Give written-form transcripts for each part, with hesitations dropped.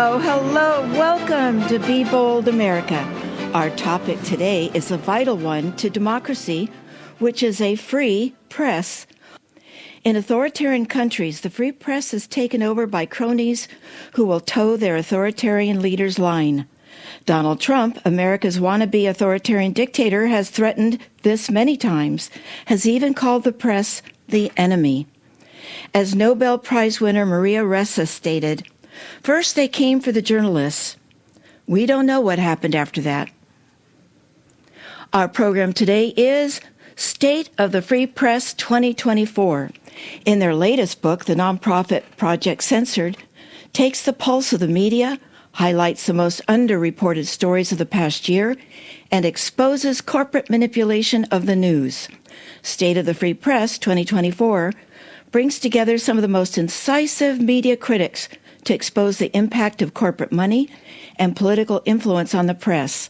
Hello, hello. Welcome to Be Bold America. Our topic today is a vital one to democracy, which is a free press. In authoritarian countries, the free press is taken over by cronies who will toe their authoritarian leader's line. Donald Trump, America's wannabe authoritarian dictator, has threatened this many times, has even called the press the enemy. As Nobel Prize winner Maria Ressa stated, "First they came for the journalists. We don't know what happened after that." Our program today is State of the Free Press 2024. In their latest book, the nonprofit Project Censored takes the pulse of the media, highlights the most underreported stories of the past year, and exposes corporate manipulation of the news. State of the Free Press 2024 brings together some of the most incisive media critics to expose the impact of corporate money and political influence on the press,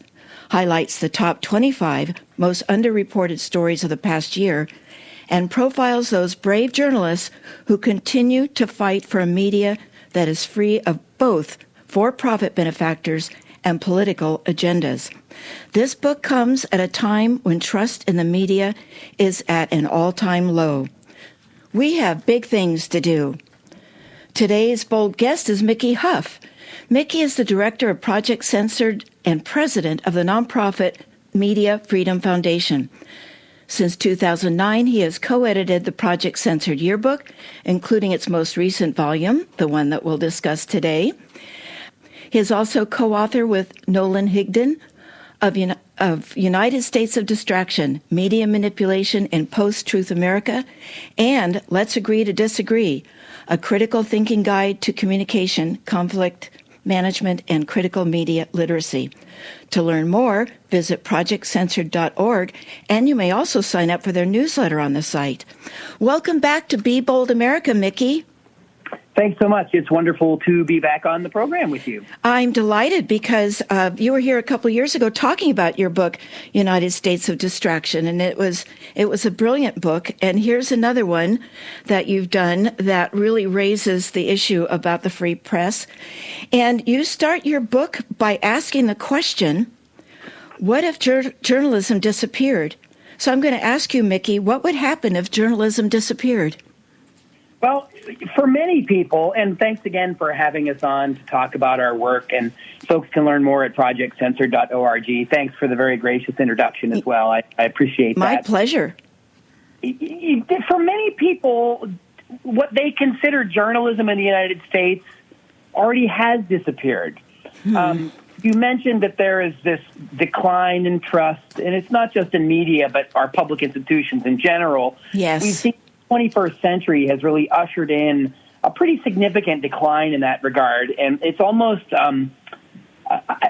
highlights the top 25 most underreported stories of the past year, and profiles those brave journalists who continue to fight for a media that is free of both for-profit benefactors and political agendas. This book comes at a time when trust in the media is at an all-time low. We have big things to do. Today's bold guest is Mickey Huff. Mickey is the director of Project Censored and president of the nonprofit Media Freedom Foundation. Since 2009, he has co-edited the Project Censored yearbook, including its most recent volume, the one that we'll discuss today. He is also co-author with Nolan Higdon of United States of Distraction, Media Manipulation in Post-Truth America, and Let's Agree to Disagree, a critical thinking guide to communication, conflict management, and critical media literacy. To learn more, visit projectcensored.org, and you may also sign up for their newsletter on the site. Welcome back to Be Bold America, Mickey. Thanks so much. It's wonderful to be back on the program with you. I'm delighted because you were here a couple years ago talking about your book, United States of Distraction, and it was a brilliant book. And here's another one that you've done that really raises the issue about the free press. And you start your book by asking the question, what if journalism disappeared? So I'm going to ask you, Mickey, what would happen if journalism disappeared? Well, for many people, and thanks again for having us on to talk about our work, and folks can learn more at projectcensored.org. Thanks for the very gracious introduction as well. I appreciate that. My pleasure. For many people, what they consider journalism in the United States already has disappeared. You mentioned that there is this decline in trust, and it's not just in media, but our public institutions in general. Yes. We've seen 21st century has really ushered in a pretty significant decline in that regard, and it's almost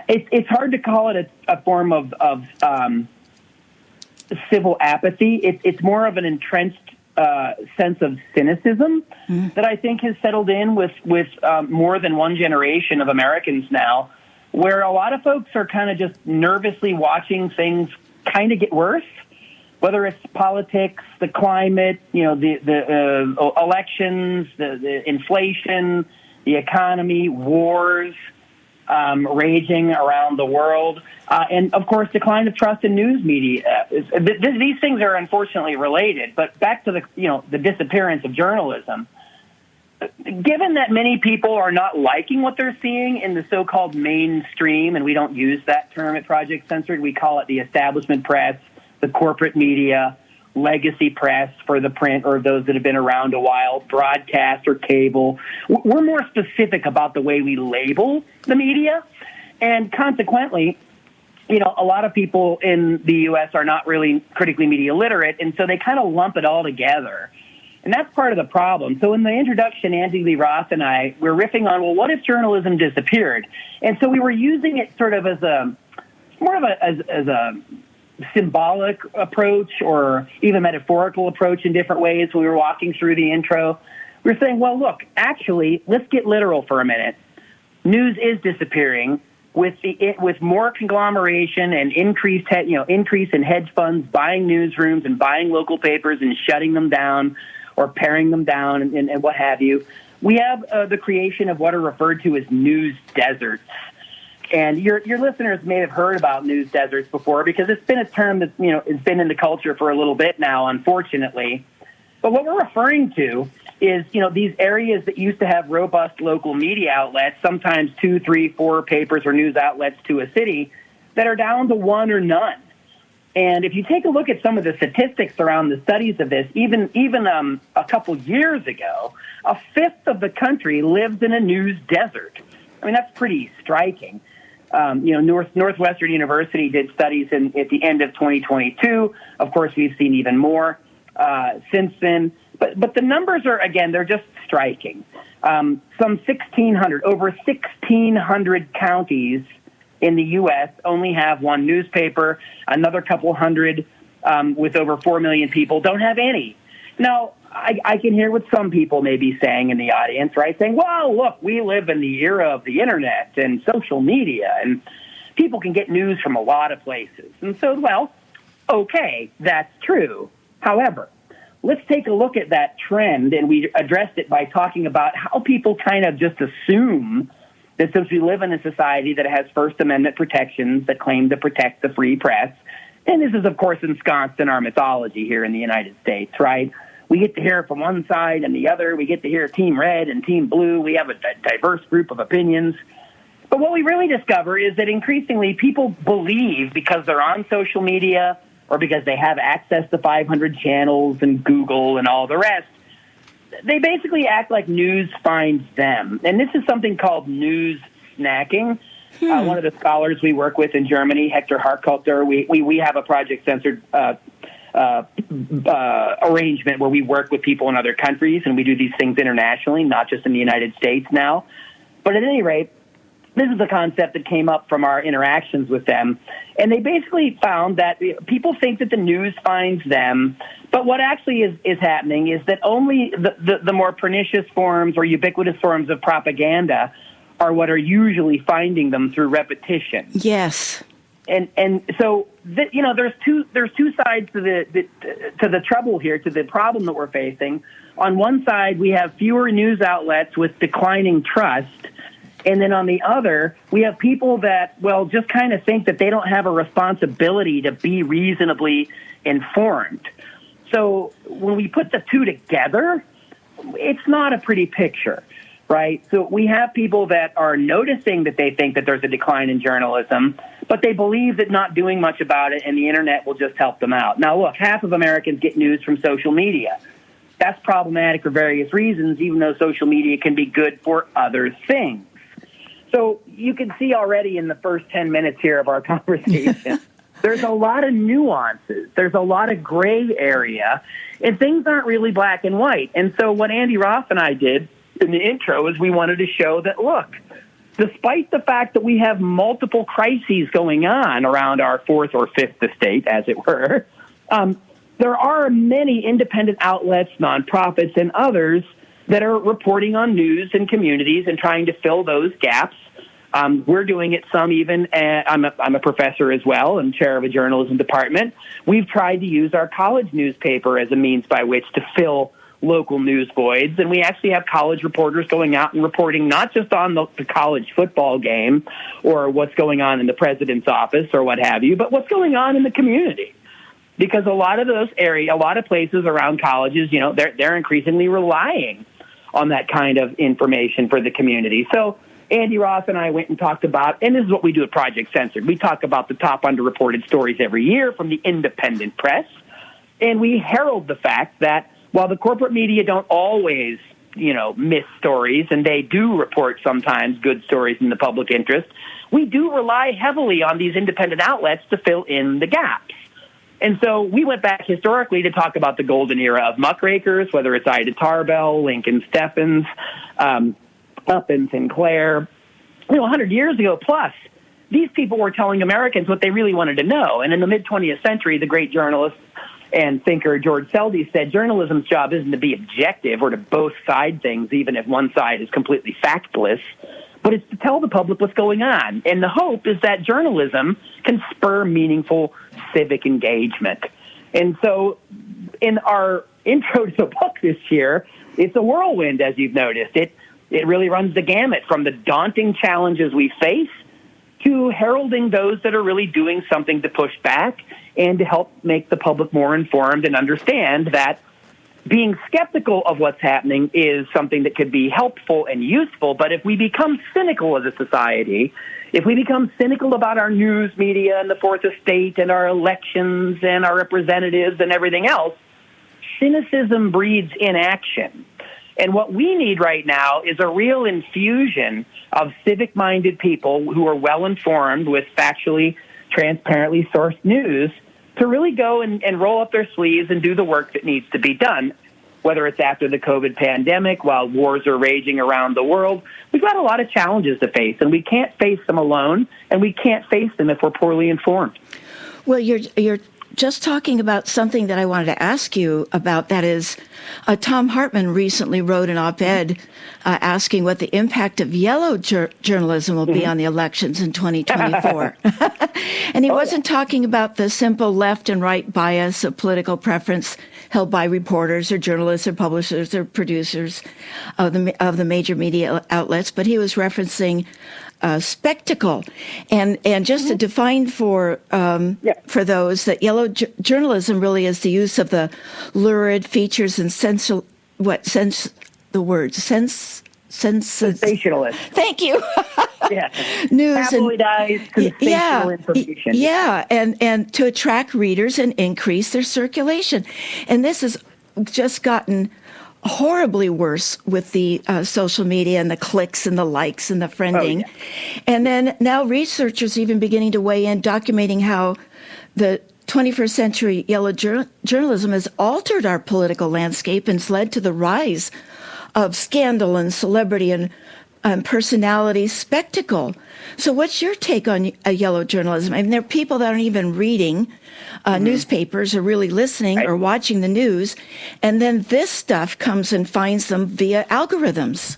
it's hard to call it a form of civil apathy. It's more of an entrenched sense of cynicism that I think has settled in with more than one generation of Americans now, where a lot of folks are kind of just nervously watching things kind of get worse. Whether it's politics, the climate, the elections, the inflation, the economy, wars raging around the world, and of course, decline of trust in news media. These things are unfortunately related. But back to the disappearance of journalism. Given that many people are not liking what they're seeing in the so-called mainstream, and we don't use that term at Project Censored, we call it the establishment press, the corporate media, legacy press for the print or those that have been around a while, broadcast or cable. We're more specific about the way we label the media. And consequently, a lot of people in the U.S. are not really critically media literate, and so they kind of lump it all together. And that's part of the problem. So in the introduction, Andy Lee Roth and I were riffing on, well, what if journalism disappeared? And so we were using it sort of as a symbolic approach or even metaphorical approach in different ways. We were walking through the intro. We were saying, well, look, actually, let's get literal for a minute. News is disappearing with more conglomeration and increase in hedge funds buying newsrooms and buying local papers and shutting them down or paring them down and what have you. we have the creation of what are referred to as news deserts. And your listeners may have heard about news deserts before because it's been a term that, has been in the culture for a little bit now, unfortunately. But what we're referring to is, these areas that used to have robust local media outlets, sometimes 2, 3, 4 papers or news outlets to a city, that are down to one or none. And if you take a look at some of the statistics around the studies of this, even a couple years ago, a fifth of the country lives in a news desert. I mean, that's pretty striking. Northwestern University did studies at the end of 2022. Of course, we've seen even more since then. But the numbers are, again, they're just striking. Over 1,600 counties in the U.S. only have one newspaper. Another couple hundred with over 4 million people don't have any. Now, I can hear what some people may be saying in the audience, right? Saying, well, look, we live in the era of the internet and social media, and people can get news from a lot of places. And so, well, okay, that's true. However, let's take a look at that trend, and we addressed it by talking about how people kind of just assume that since we live in a society that has First Amendment protections that claim to protect the free press, and this is, of course, ensconced in our mythology here in the United States, right? We get to hear from one side and the other. We get to hear Team Red and Team Blue. We have a diverse group of opinions. But what we really discover is that increasingly people believe, because they're on social media or because they have access to 500 channels and Google and all the rest, they basically act like news finds them. And this is something called news snacking. One of the scholars we work with in Germany, Hector Harkulter, we have a Project Censored arrangement where we work with people in other countries, and we do these things internationally, not just in the United States now. But at any rate, this is a concept that came up from our interactions with them. And they basically found that people think that the news finds them, but what actually is happening is that only the more pernicious forms or ubiquitous forms of propaganda are what are usually finding them through repetition. Yes. And so there's two sides to the trouble here, to the problem that we're facing. On one side, we have fewer news outlets with declining trust, and then on the other, we have people that just kind of think that they don't have a responsibility to be reasonably informed. So when we put the two together, it's not a pretty picture. Right? So we have people that are noticing that they think that there's a decline in journalism, but they believe that not doing much about it and the internet will just help them out. Now, look, half of Americans get news from social media. That's problematic for various reasons, even though social media can be good for other things. So you can see already in the first 10 minutes here of our conversation, there's a lot of nuances. There's a lot of gray area, and things aren't really black and white. And so what Andy Roth and I did in the intro is we wanted to show that, look, despite the fact that we have multiple crises going on around our fourth or fifth estate, as it were, there are many independent outlets, nonprofits, and others that are reporting on news in communities and trying to fill those gaps. We're doing it some even. I'm a professor as well and chair of a journalism department. We've tried to use our college newspaper as a means by which to fill local news voids, and we actually have college reporters going out and reporting not just on the college football game or what's going on in the president's office or what have you, but what's going on in the community. Because a lot of places around colleges, they're increasingly relying on that kind of information for the community. So Andy Roth and I went and talked about, and this is what we do at Project Censored. We talk about the top underreported stories every year from the independent press, and we herald the fact that while the corporate media don't always, miss stories, and they do report sometimes good stories in the public interest, we do rely heavily on these independent outlets to fill in the gaps. And so we went back historically to talk about the golden era of muckrakers, whether it's Ida Tarbell, Lincoln Steffens, Upton Sinclair. 100 years ago plus, these people were telling Americans what they really wanted to know. And in the mid-20th century, the great journalist and thinker George Selby said journalism's job isn't to be objective or to both side things, even if one side is completely factless, but it's to tell the public what's going on. And the hope is that journalism can spur meaningful civic engagement. And so in our intro to the book this year, it's a whirlwind, as you've noticed. It really runs the gamut from the daunting challenges we face to heralding those that are really doing something to push back and to help make the public more informed and understand that being skeptical of what's happening is something that could be helpful and useful. But if we become cynical as a society, if we become cynical about our news media and the fourth estate and our elections and our representatives and everything else, cynicism breeds inaction. And what we need right now is a real infusion of civic-minded people who are well-informed with factually, transparently sourced news to really go and roll up their sleeves and do the work that needs to be done, whether it's after the COVID pandemic, while wars are raging around the world. We've got a lot of challenges to face, and we can't face them alone, and we can't face them if we're poorly informed. Well, you're just talking about something that I wanted to ask you about. That is, Tom Hartman recently wrote an op-ed asking what the impact of yellow journalism will be on the elections in 2024. And he wasn't talking about the simple left and right bias of political preference held by reporters or journalists or publishers or producers of the major media outlets, but he was referencing spectacle, and just to define for those that yellow journalism really is the use of the lurid features and sensationalist. Thank you. Yeah, news tabloidized, sensational information. Yeah, and to attract readers and increase their circulation, and this has just gotten horribly worse with the social media and the clicks and the likes and the friending. Oh, yeah. And then now researchers even beginning to weigh in, documenting how the 21st century yellow journalism has altered our political landscape and has led to the rise of scandal and celebrity and personality spectacle. So what's your take on yellow journalism? I mean, there are people that aren't even reading newspapers or really listening or watching the news, and then this stuff comes and finds them via algorithms.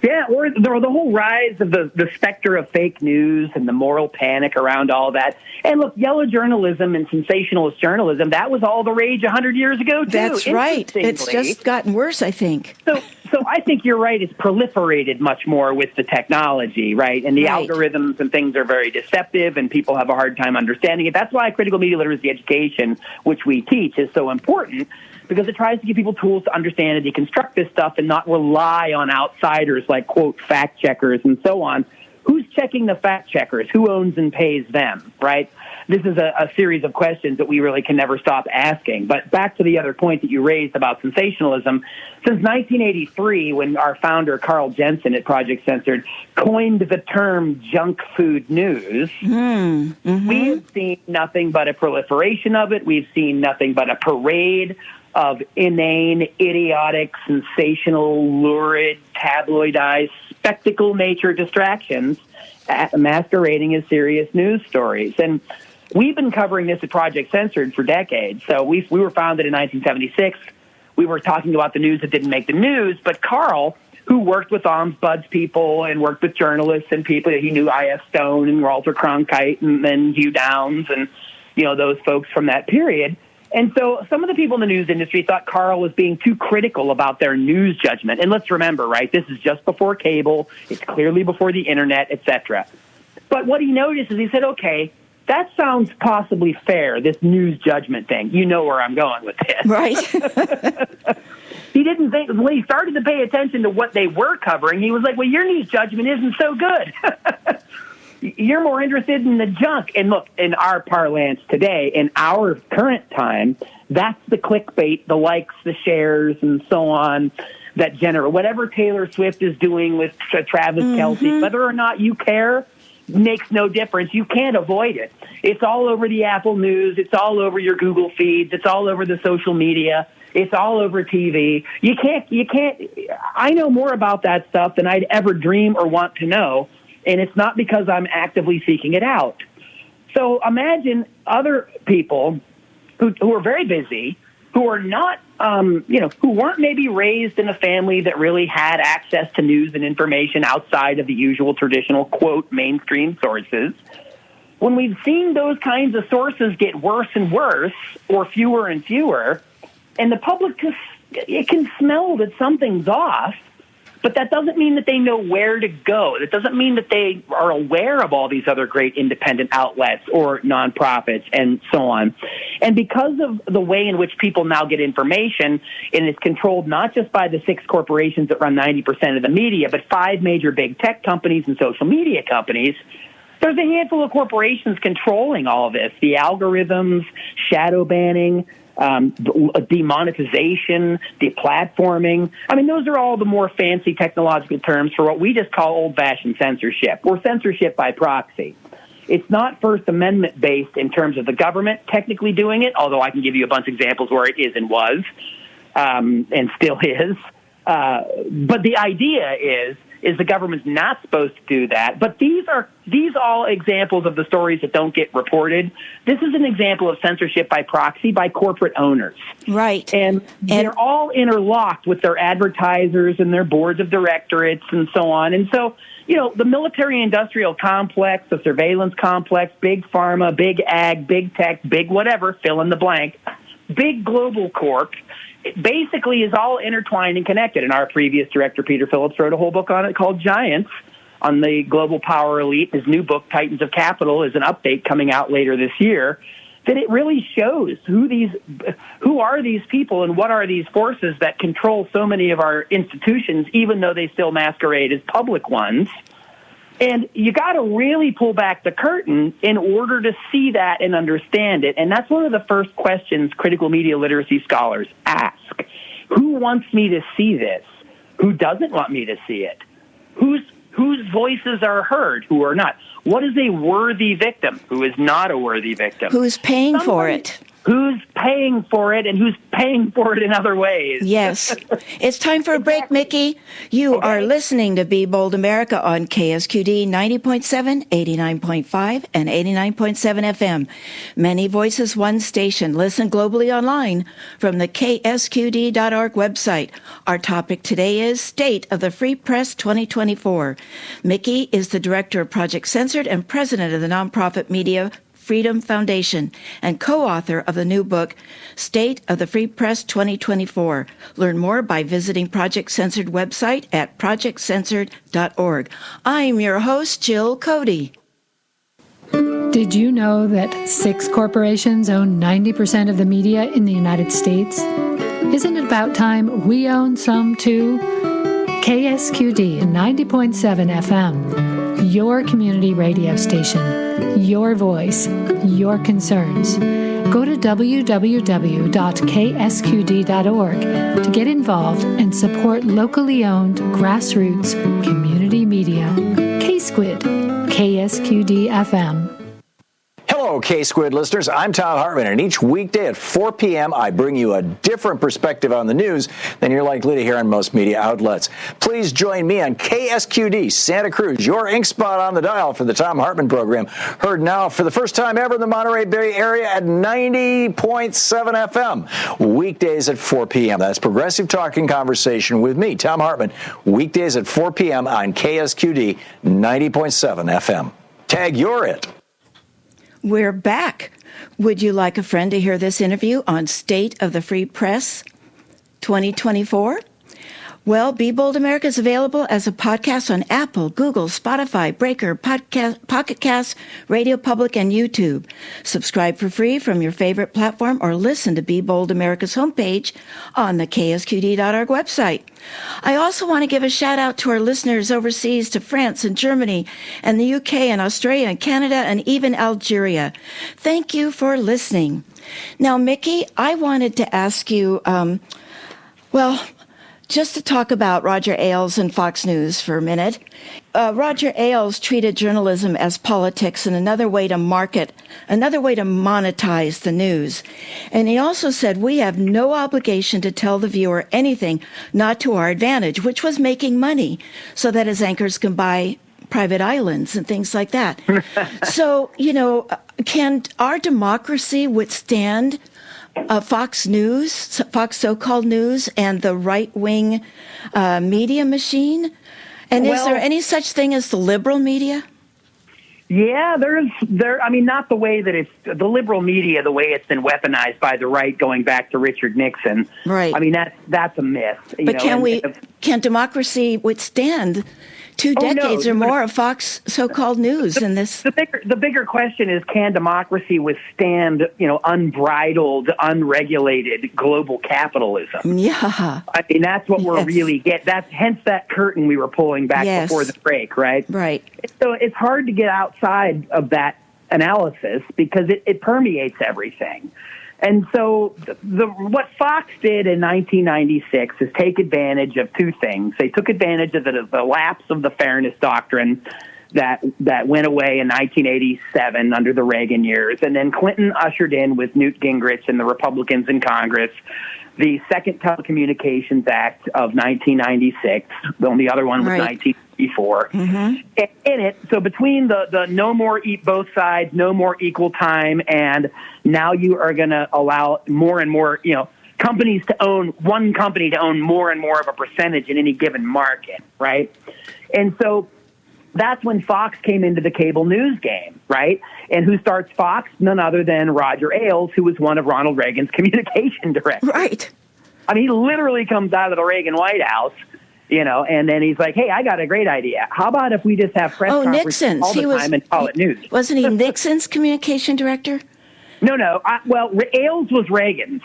Yeah, or the whole rise of the specter of fake news and the moral panic around all that. And look, yellow journalism and sensationalist journalism, that was all the rage 100 years ago, too. That's right. It's just gotten worse, I think. So I think you're right. It's proliferated much more with the technology, right? And the algorithms and things are very deceptive, and people have a hard time understanding it. That's why critical media literacy education, which we teach, is so important, because it tries to give people tools to understand and deconstruct this stuff and not rely on outsiders like, quote, fact checkers and so on. Who's checking the fact checkers? Who owns and pays them, right? This is a series of questions that we really can never stop asking. But back to the other point that you raised about sensationalism, since 1983, when our founder, Carl Jensen at Project Censored, coined the term junk food news, we have seen nothing but a proliferation of it. We've seen nothing but a parade of inane, idiotic, sensational, lurid, tabloidized, spectacle nature distractions masquerading as serious news stories. And we've been covering this at Project Censored for decades. So we were founded in 1976. We were talking about the news that didn't make the news, but Carl, who worked with ombuds people and worked with journalists and people that he knew, I.S. Stone and Walter Cronkite and then Hugh Downs and, those folks from that period. And so some of the people in the news industry thought Carl was being too critical about their news judgment. And let's remember, right, this is just before cable. It's clearly before the internet, etc. But what he noticed is he said, okay, that sounds possibly fair, this news judgment thing. You know where I'm going with this. Right. He didn't think, when he started to pay attention to what they were covering, he was like, well, your news judgment isn't so good. You're more interested in the junk. And look, in our parlance today, in our current time, that's the clickbait, the likes, the shares, and so on that generate. Whatever Taylor Swift is doing with Travis Kelce, whether or not you care, makes no difference. You can't avoid it. It's all over the Apple News. It's all over your Google feeds. It's all over the social media. It's all over TV. You can't, I know more about that stuff than I'd ever dream or want to know. And it's not because I'm actively seeking it out. So imagine other people who are very busy, who are not, who weren't maybe raised in a family that really had access to news and information outside of the usual traditional, quote, mainstream sources. When we've seen those kinds of sources get worse and worse, or fewer and fewer, and the public just it can smell that something's off, but that doesn't mean that they know where to go. That doesn't mean that they are aware of all these other great independent outlets or nonprofits and so on. And because of the way in which people now get information, and it's controlled not just by the 6 corporations that run 90% of the media, but 5 major big tech companies and social media companies, there's a handful of corporations controlling all of this, the algorithms, shadow banning, demonetization, deplatforming. I mean, those are all the more fancy technological terms for what we just call old-fashioned censorship, or censorship by proxy. It's not First Amendment-based in terms of the government technically doing it, although I can give you a bunch of examples where it is and was, and still is. But the idea is the government's not supposed to do that. But these all examples of the stories that don't get reported. This is an example of censorship by proxy by corporate owners. Right. And they're all interlocked with their advertisers and their boards of directorates and so on. And so, the military-industrial complex, the surveillance complex, big pharma, big ag, big tech, big whatever, fill in the blank, big global corp, it basically is all intertwined and connected. And our previous director, Peter Phillips, wrote a whole book on it called Giants, on the global power elite. His new book, Titans of Capital, is an update coming out later this year, that it really shows who are these people and what are these forces that control so many of our institutions, even though they still masquerade as public ones. And you got to really pull back the curtain in order to see that and understand it. And that's one of the first questions critical media literacy scholars ask. Who wants me to see this? Who doesn't want me to see it? Whose voices are heard? Who are not? What is a worthy victim? Who is not a worthy victim? Who's paying for it? Who's paying for it, and who's paying for it in other ways? Yes. It's time for a break, Mickey. You are listening to Be Bold America on KSQD 90.7, 89.5, and 89.7 FM. Many voices, one station. Listen globally online from the ksqd.org website. Our topic today is State of the Free Press 2024. Mickey is the director of Project Censored and president of the nonprofit Media Freedom Foundation and co-author of the new book, State of the Free Press 2024. Learn more by visiting Project Censored website at projectcensored.org. I'm your host, Jill Cody. Did you know that 6 corporations own 90% of the media in the United States? Isn't it about time we own some too? KSQD 90.7 FM. Your community radio station, your voice, your concerns. Go to www.ksqd.org to get involved and support locally owned grassroots community media. K-Squid, KSQD FM. Hello, K-Squid listeners. I'm Tom Hartman, and each weekday at 4 p.m., I bring you a different perspective on the news than you're likely to hear on most media outlets. Please join me on KSQD Santa Cruz, your ink spot on the dial for the Tom Hartman program, heard now for the first time ever in the Monterey Bay area at 90.7 FM, weekdays at 4 p.m. That's Progressive Talking Conversation with me, Tom Hartman, weekdays at 4 p.m. on KSQD 90.7 FM. Tag you're it. We're back. Would you like a friend to hear this interview on State of the Free Press 2024? Well, Be Bold America is available as a podcast on Apple, Google, Spotify, Breaker, Pocket Casts, Radio Public, and YouTube. Subscribe for free from your favorite platform or listen to Be Bold America's homepage on the ksqd.org website. I also want to give a shout out to our listeners overseas, to France and Germany and the UK and Australia and Canada and even Algeria. Thank you for listening. Now, Mickey, I wanted to ask you, just to talk about Roger Ailes and Fox News for a minute. Roger Ailes treated journalism as politics and another way to monetize the news. And he also said, we have no obligation to tell the viewer anything not to our advantage, which was making money so that his anchors can buy private islands and things like that. So, can our democracy withstand Fox News, Fox so-called news, and the right-wing media machine? And is there any such thing as the liberal media? Yeah, I mean, not the way that it's the liberal media, the way it's been weaponized by the right going back to Richard Nixon. Right. I mean, that's a myth. But can democracy withstand 2 decades or more of Fox so-called news in this? The bigger question is, can democracy withstand, unbridled, unregulated global capitalism? Yeah. I mean, that's what we're really hence that curtain we were pulling back before the break, right? Right. So it's hard to get outside of that analysis because it permeates everything. And so what Fox did in 1996 is take advantage of 2 things. They took advantage of the lapse of the fairness doctrine that went away in 1987 under the Reagan years. And then Clinton ushered in with Newt Gingrich and the Republicans in Congress the Second Telecommunications Act of 1996. The only other one was 1994. Mm-hmm. In it, so between the no more eat both sides, no more equal time, and now you are going to allow more and more, companies to own, one company to own more and more of a percentage in any given market, right? And so that's when Fox came into the cable news game, right? And who starts Fox? None other than Roger Ailes, who was one of Ronald Reagan's communication directors. Right. I mean, he literally comes out of the Reagan White House, and then he's like, hey, I got a great idea. How about if we just have press conferences all the time and call it news? Wasn't he Nixon's communication director? No. Ailes was Reagan's.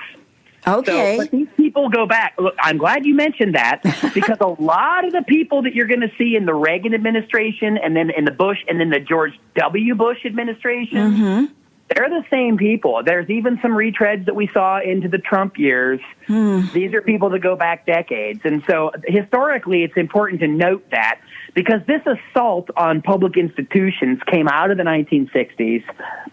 Okay. So, but these people go back. Look, I'm glad you mentioned that because a lot of the people that you're going to see in the Reagan administration and then in the Bush and then the George W. Bush administration, they're the same people. There's even some retreads that we saw into the Trump years. These are people that go back decades. And so historically, it's important to note that because this assault on public institutions came out of the 1960s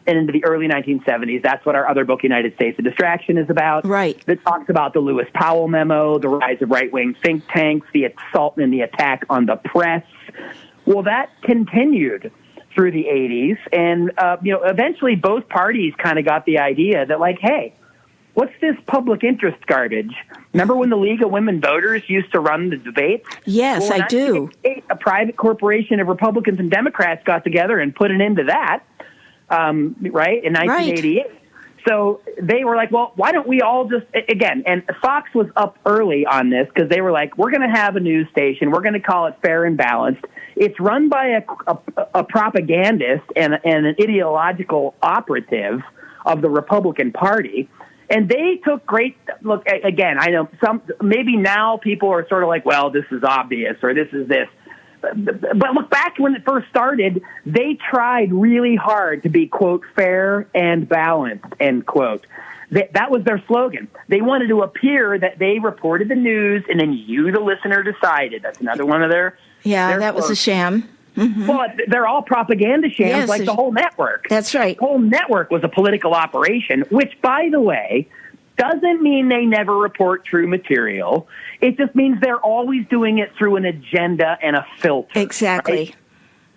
and into the early 1970s. That's what our other book, United States of Distraction, is about. Right. That talks about the Lewis Powell memo, the rise of right-wing think tanks, the assault and the attack on the press. Well, that continued through the 80s. And, eventually both parties kind of got the idea that, like, hey, what's this public interest garbage? Remember when the League of Women Voters used to run the debates? Yes, I do. A private corporation of Republicans and Democrats got together and put an end to that, right, in 1988. Right. So they were like, well, why don't we all just, again, and Fox was up early on this because they were like, we're going to have a news station. We're going to call it Fair and Balanced. It's run by a propagandist and an ideological operative of the Republican Party. And they took great look. Again, I know maybe now people are sort of like, well, this is obvious or this is this. But look, back when it first started, they tried really hard to be, quote, fair and balanced, end quote. That was their slogan. They wanted to appear that they reported the news and then you, the listener, decided. That's another one of their that was a sham. Mm-hmm. Well, they're all propaganda shams like the whole network. That's right. The whole network was a political operation, which, by the way, doesn't mean they never report true material. It just means they're always doing it through an agenda and a filter. Exactly.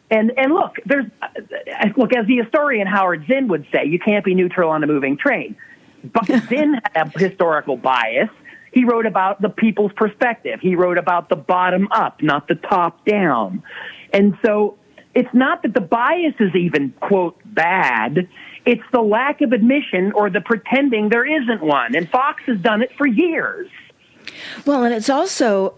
Right? And look, as the historian Howard Zinn would say, you can't be neutral on a moving train. But Zinn had a historical bias. He wrote about the people's perspective. He wrote about the bottom up, not the top down. And so it's not that the bias is even, quote, bad. It's the lack of admission or the pretending there isn't one. And Fox has done it for years. Well, and it's also,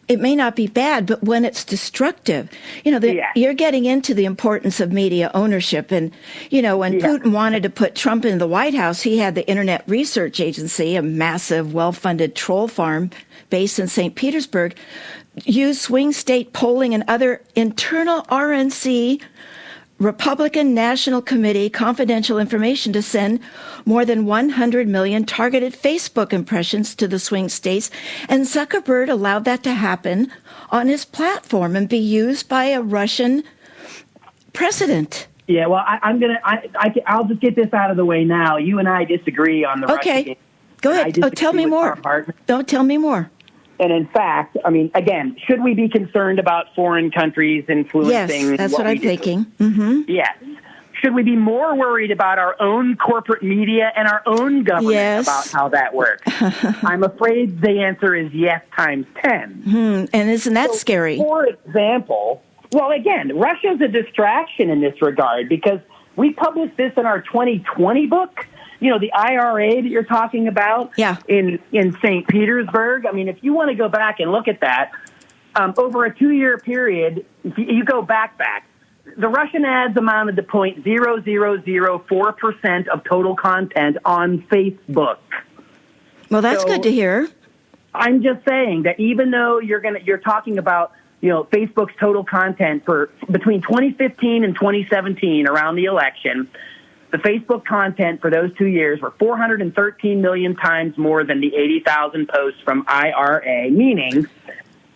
it may not be bad, but when it's destructive, you're getting into the importance of media ownership. And, when Putin wanted to put Trump in the White House, he had the Internet Research Agency, a massive, well-funded troll farm based in St. Petersburg, use swing state polling and other internal RNC Republican National Committee confidential information to send more than 100 million targeted Facebook impressions to the swing states, and Zuckerberg allowed that to happen on his platform and be used by a Russian president. Yeah, well, I'll just get this out of the way now. You and I disagree on the Russian game. Go ahead. Tell me more. Don't tell me more. And in fact, I mean, again, should we be concerned about foreign countries influencing? Yes, that's what I'm thinking. Mm-hmm. Yes. Should we be more worried about our own corporate media and our own government about how that works? I'm afraid the answer is yes times 10. And isn't that scary? For example, Well, again, Russia's a distraction in this regard because we published this in our 2020 book, the IRA that you're talking about in St. Petersburg. I mean, if you want to go back and look at that, over a 2-year period, if you go back, the Russian ads amounted to 0.0004% of total content on Facebook. Well, that's good to hear. I'm just saying that even though you're talking about Facebook's total content for between 2015 and 2017 around the election, the Facebook content for those 2 years were 413 million times more than the 80,000 posts from IRA, meaning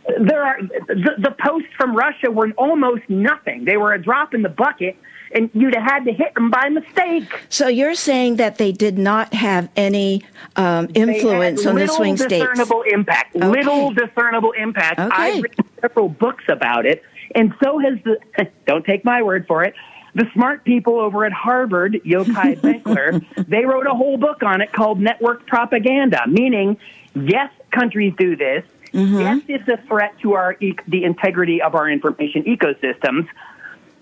the posts from Russia were almost nothing. They were a drop in the bucket, and you'd have had to hit them by mistake. So you're saying that they did not have any influence on the swing states? Little discernible impact. Okay. Little discernible impact. Okay. I've written several books about it, and so has don't take my word for it, the smart people over at Harvard, Yochai Benkler, they wrote a whole book on it called Network Propaganda, meaning, yes, countries do this. Mm-hmm. Yes, it's a threat to the integrity of our information ecosystems,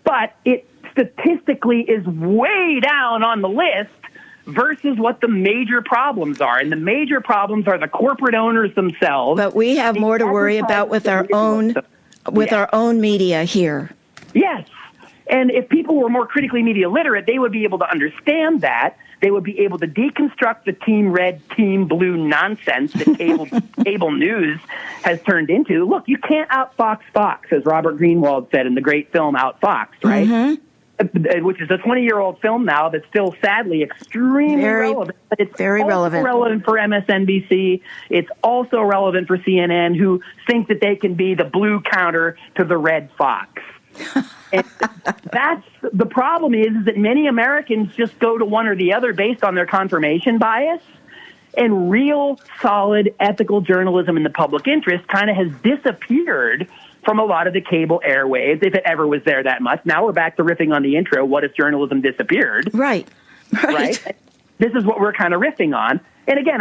but it statistically is way down on the list versus what the major problems are. And the major problems are the corporate owners themselves. But we have more to worry about with our own media here. Yes. And if people were more critically media literate, they would be able to understand that. They would be able to deconstruct the team red, team blue nonsense that cable news has turned into. Look, you can't outfox Fox, as Robert Greenwald said in the great film Outfoxed, right? Mm-hmm. Which is a 20-year-old film now that's still sadly extremely relevant. But it's very relevant for MSNBC. It's also relevant for CNN, who think that they can be the blue counter to the red Fox. And that's the problem is that many Americans just go to one or the other based on their confirmation bias. And real, solid, ethical journalism in the public interest kind of has disappeared from a lot of the cable airwaves, if it ever was there that much. Now we're back to riffing on the intro. What if journalism disappeared? Right. This is what we're kind of riffing on. And again,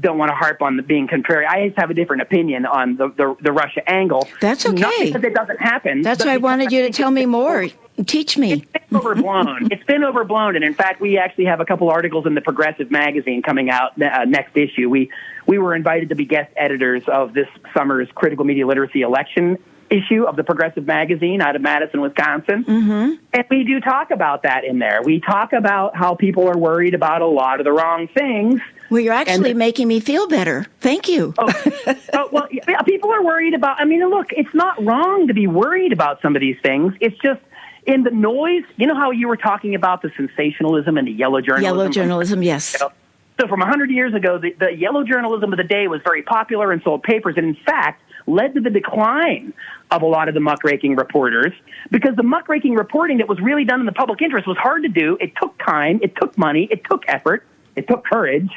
don't want to harp on the being contrary. I just have a different opinion on the Russia angle. That's okay. Not because it doesn't happen. That's why I wanted you to tell me more. Teach me. It's been overblown. It's been overblown. And in fact, we actually have a couple articles in the Progressive magazine coming out next issue. We were invited to be guest editors of this summer's critical media literacy election issue of the Progressive magazine out of Madison, Wisconsin. Mm-hmm. And we do talk about that in there. We talk about how people are worried about a lot of the wrong things. Well, you're actually making me feel better. Thank you. Well, people are worried about, look, it's not wrong to be worried about some of these things. It's just in the noise. You know how you were talking about the sensationalism and the yellow journalism? Yellow journalism, yes. So from 100 years ago, the yellow journalism of the day was very popular and sold papers, and in fact led to the decline of a lot of the muckraking reporters, because the muckraking reporting that was really done in the public interest was hard to do. It took time, it took money, it took effort, it took courage,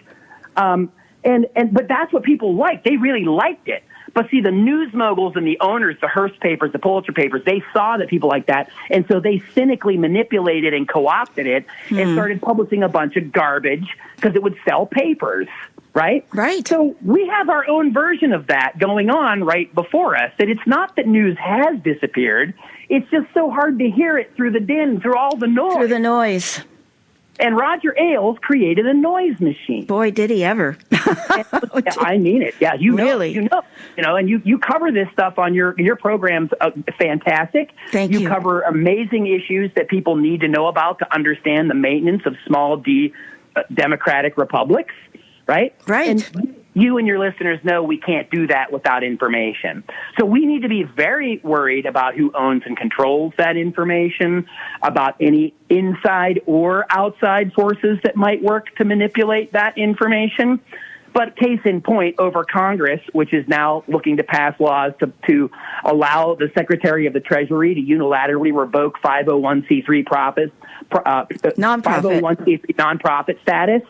but that's what people liked. They really liked it. But see, the news moguls and the owners, the Hearst papers, the Pulitzer papers, they saw that people like that, and so they cynically manipulated and co-opted it and started publishing a bunch of garbage because it would sell papers, right? Right. So we have our own version of that going on right before us, that it's not that news has disappeared. It's just so hard to hear it through the din, through all the noise. Through the noise. And Roger Ailes created a noise machine. Boy, did he ever. I mean it. Yeah, really? And you cover this stuff on your programs. Fantastic. Thank you. You cover amazing issues that people need to know about to understand the maintenance of small d democratic republics, right? Right. And you and your listeners know we can't do that without information. So we need to be very worried about who owns and controls that information, about any inside or outside forces that might work to manipulate that information. But case in point, over Congress, which is now looking to pass laws to allow the Secretary of the Treasury to unilaterally revoke 501c3 nonprofit status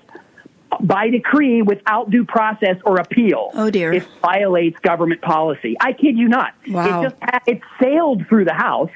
by decree without due process or appeal. Oh, dear. It violates government policy. I kid you not. Wow. It sailed through the House.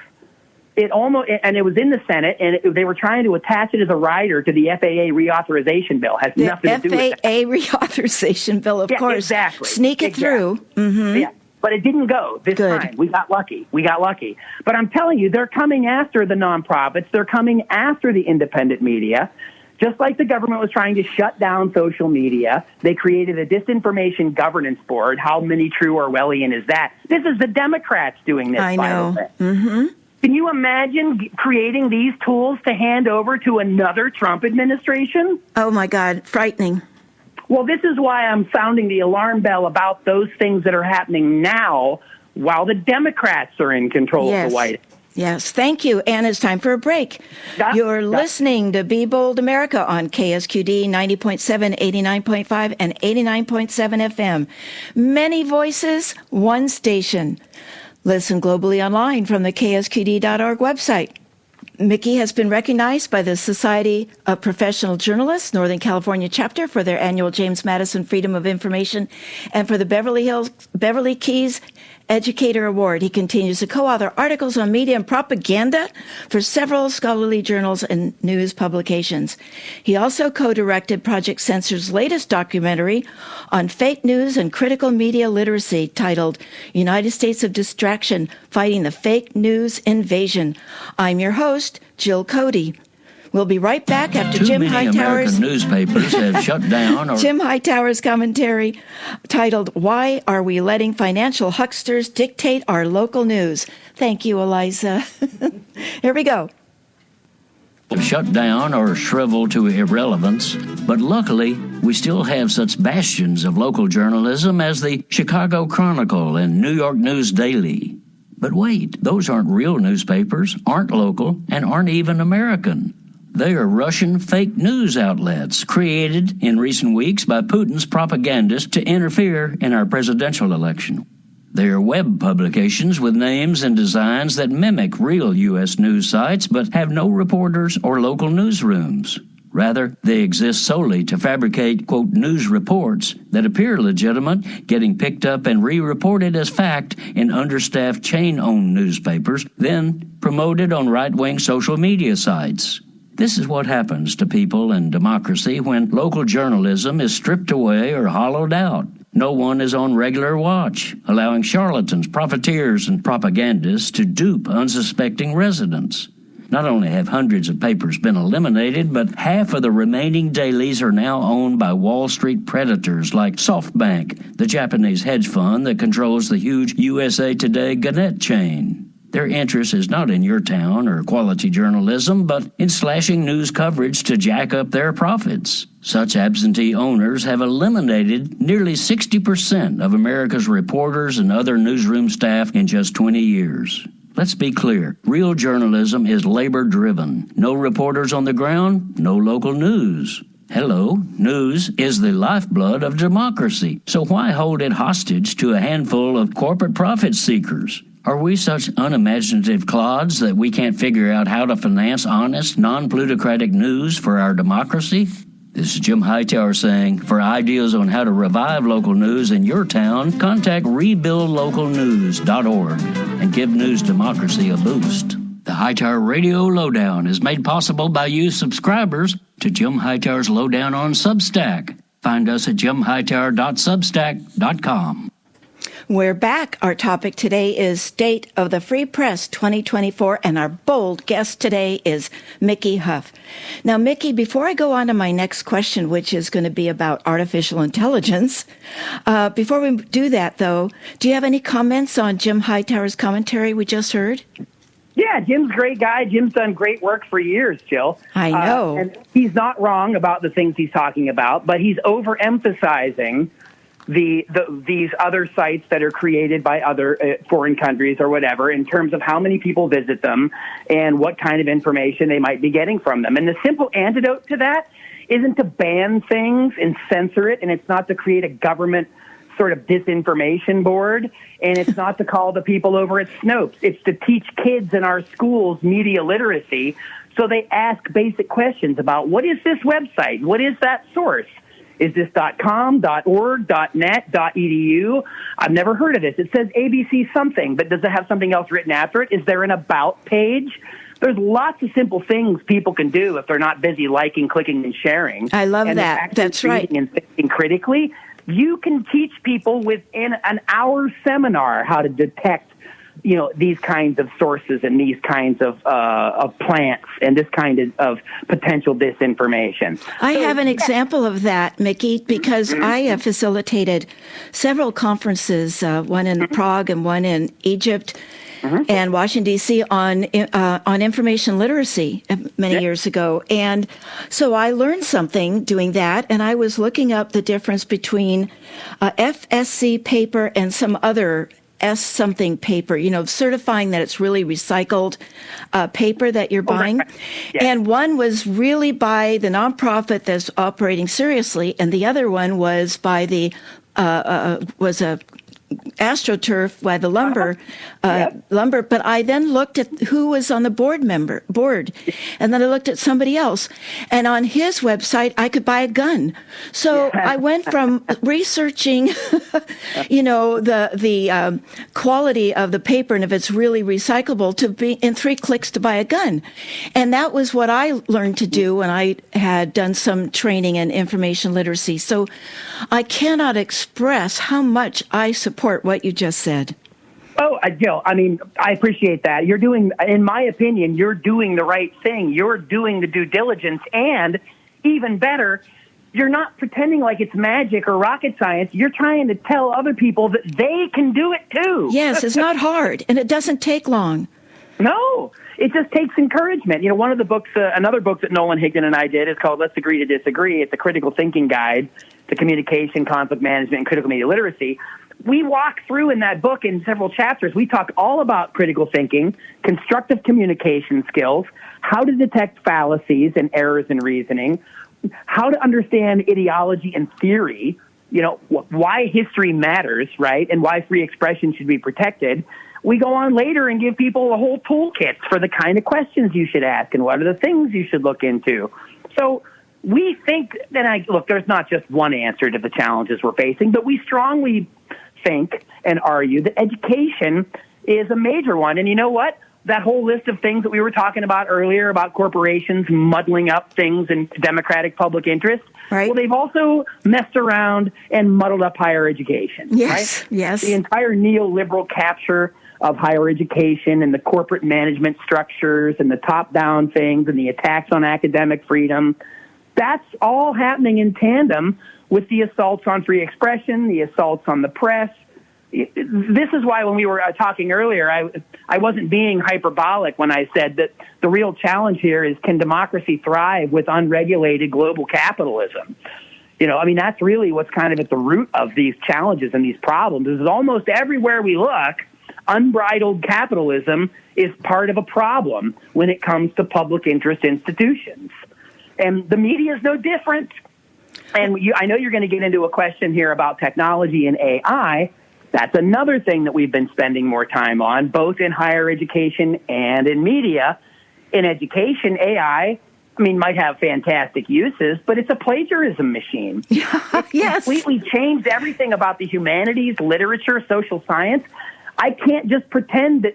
It was in the Senate, and they were trying to attach it as a rider to the FAA reauthorization bill. Has nothing to do with that. FAA reauthorization bill, of course. Exactly. Sneak it through. Mm-hmm. Yeah. But it didn't go this time. We got lucky. But I'm telling you, they're coming after the nonprofits. They're coming after the independent media. Just like the government was trying to shut down social media, they created a disinformation governance board. How many true Orwellian is that? This is the Democrats doing this. I know. Mm-hmm. Can you imagine creating these tools to hand over to another Trump administration? Oh, my God. Frightening. Well, this is why I'm sounding the alarm bell about those things that are happening now while the Democrats are in control of the White House. Yes, thank you. And it's time for a break. You're listening to Be Bold America on KSQD 90.7, 89.5, and 89.7 FM. Many voices, one station. Listen globally online from the KSQD.org website. Mickey has been recognized by the Society of Professional Journalists, Northern California chapter, for their annual James Madison Freedom of Information and for the Beverly Keys Educator Award. He continues to co-author articles on media and propaganda for several scholarly journals and news publications. He also co-directed Project Censored's latest documentary on fake news and critical media literacy titled United States of Distraction, Fighting the Fake News Invasion. I'm your host, Jill Cody. We'll be right back after Jim Hightower's American newspapers have shut down. Jim Hightower's commentary titled, Why Are We Letting Financial Hucksters Dictate Our Local News? Thank you, Eliza. Here we go. Shut down or shriveled to irrelevance, but luckily we still have such bastions of local journalism as the Chicago Chronicle and New York News Daily. But wait, those aren't real newspapers, aren't local, and aren't even American. They are Russian fake news outlets created in recent weeks by Putin's propagandists to interfere in our presidential election. They are web publications with names and designs that mimic real U.S. news sites but have no reporters or local newsrooms. Rather, they exist solely to fabricate, quote, news reports that appear legitimate, getting picked up and re-reported as fact in understaffed chain-owned newspapers, then promoted on right-wing social media sites. This is what happens to people in democracy when local journalism is stripped away or hollowed out. No one is on regular watch, allowing charlatans, profiteers, and propagandists to dupe unsuspecting residents. Not only have hundreds of papers been eliminated, but half of the remaining dailies are now owned by Wall Street predators like SoftBank, the Japanese hedge fund that controls the huge USA Today Gannett chain. Their interest is not in your town or quality journalism, but in slashing news coverage to jack up their profits. Such absentee owners have eliminated nearly 60% of America's reporters and other newsroom staff in just 20 years. Let's be clear. Real journalism is labor-driven. No reporters on the ground, no local news. Hello, news is the lifeblood of democracy, so why hold it hostage to a handful of corporate profit seekers? Are we such unimaginative clods that we can't figure out how to finance honest, non-plutocratic news for our democracy? This is Jim Hightower saying, for ideas on how to revive local news in your town, contact rebuildlocalnews.org and give news democracy a boost. The Hightower Radio Lowdown is made possible by you subscribers to Jim Hightower's Lowdown on Substack. Find us at jimhightower.substack.com. We're back. Our topic today is State of the Free Press 2024, and our bold guest today is Mickey Huff. Now, Mickey, before I go on to my next question, which is going to be about artificial intelligence, before we do that, though, do you have any comments on Jim Hightower's commentary we just heard? Yeah, Jim's a great guy. Jim's done great work for years, Jill. I know. And he's not wrong about the things he's talking about, but he's overemphasizing these other sites that are created by other foreign countries or whatever in terms of how many people visit them and what kind of information they might be getting from them. And the simple antidote to that isn't to ban things and censor it, and it's not to create a government sort of disinformation board, and it's not to call the people over at Snopes. It's to teach kids in our schools media literacy so they ask basic questions about what is this website? What is that source? Is this .com, .org, .net, .edu? I've never heard of this. It says ABC something, but does it have something else written after it? Is there an about page? There's lots of simple things people can do if they're not busy liking, clicking, and sharing. I love that. That's right. And thinking critically, You can teach people within an hour seminar how to detect, these kinds of sources and these kinds of plants and this kind of potential disinformation. I have an example of that, Mickey, because I have facilitated several conferences, one in Prague and one in Egypt and Washington, D.C., on information literacy many years ago. And so I learned something doing that, and I was looking up the difference between FSC paper and some other something paper, certifying that it's really recycled paper that you're buying. Right. Yeah. And one was really by the nonprofit that's operating seriously, and the other one was by the was a AstroTurf by the lumber. But I then looked at who was on the board, and then I looked at somebody else, and on his website I could buy a gun. So I went from researching, the quality of the paper and if it's really recyclable to be in 3 clicks to buy a gun, and that was what I learned to do when I had done some training in information literacy. So I cannot express how much I support what you just said. Oh, Jill, I appreciate that. You're doing, in my opinion, you're doing the right thing. You're doing the due diligence, and even better, you're not pretending like it's magic or rocket science. You're trying to tell other people that they can do it too. Yes, it's not hard, and it doesn't take long. No, it just takes encouragement. One of the books, another book that Nolan Higdon and I did is called Let's Agree to Disagree. It's a critical thinking guide to communication, conflict management, and critical media literacy. We walk through in that book in several chapters. We talk all about critical thinking, constructive communication skills, how to detect fallacies and errors in reasoning, how to understand ideology and theory, why history matters, right, and why free expression should be protected. We go on later and give people a whole toolkit for the kind of questions you should ask and what are the things you should look into. So we think that, there's not just one answer to the challenges we're facing, but we strongly think and argue that education is a major one. And you know what? That whole list of things that we were talking about earlier about corporations muddling up things in democratic public interest, right? Well, they've also messed around and muddled up higher education. Yes, right? Yes. The entire neoliberal capture of higher education and the corporate management structures and the top-down things and the attacks on academic freedom, that's all happening in tandem with the assaults on free expression, the assaults on the press. This is why when we were talking earlier, I wasn't being hyperbolic when I said that the real challenge here is, can democracy thrive with unregulated global capitalism? That's really what's kind of at the root of these challenges and these problems. Is almost everywhere we look, unbridled capitalism is part of a problem when it comes to public interest institutions. And the media is no different. And I know you're going to get into a question here about technology and AI. That's another thing that we've been spending more time on, both in higher education and in media. In education, AI, might have fantastic uses, but it's a plagiarism machine. Yes. Completely changed everything about the humanities, literature, social science. I can't just pretend that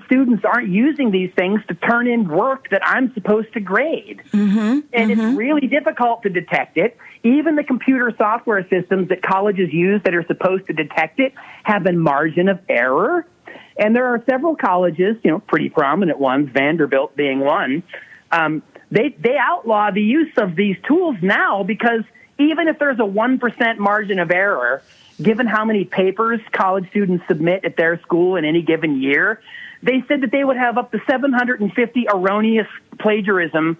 students aren't using these things to turn in work that I'm supposed to grade. It's really difficult to detect it. Even the computer software systems that colleges use that are supposed to detect it have a margin of error. And there are several colleges, pretty prominent ones, Vanderbilt being one, they outlaw the use of these tools now because even if there's a 1% margin of error, given how many papers college students submit at their school in any given year, they said that they would have up to 750 erroneous plagiarism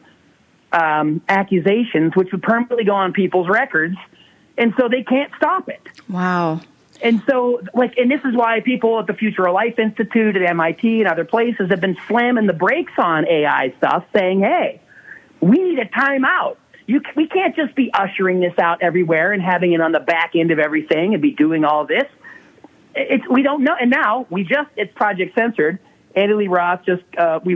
accusations, which would permanently go on people's records, and so they can't stop it. Wow. And so, and this is why people at the Future of Life Institute at MIT and other places have been slamming the brakes on AI stuff, saying, hey, we need a timeout. We can't just be ushering this out everywhere and having it on the back end of everything and be doing all this. We don't know. And now it's Project Censored. Andy Lee Roth we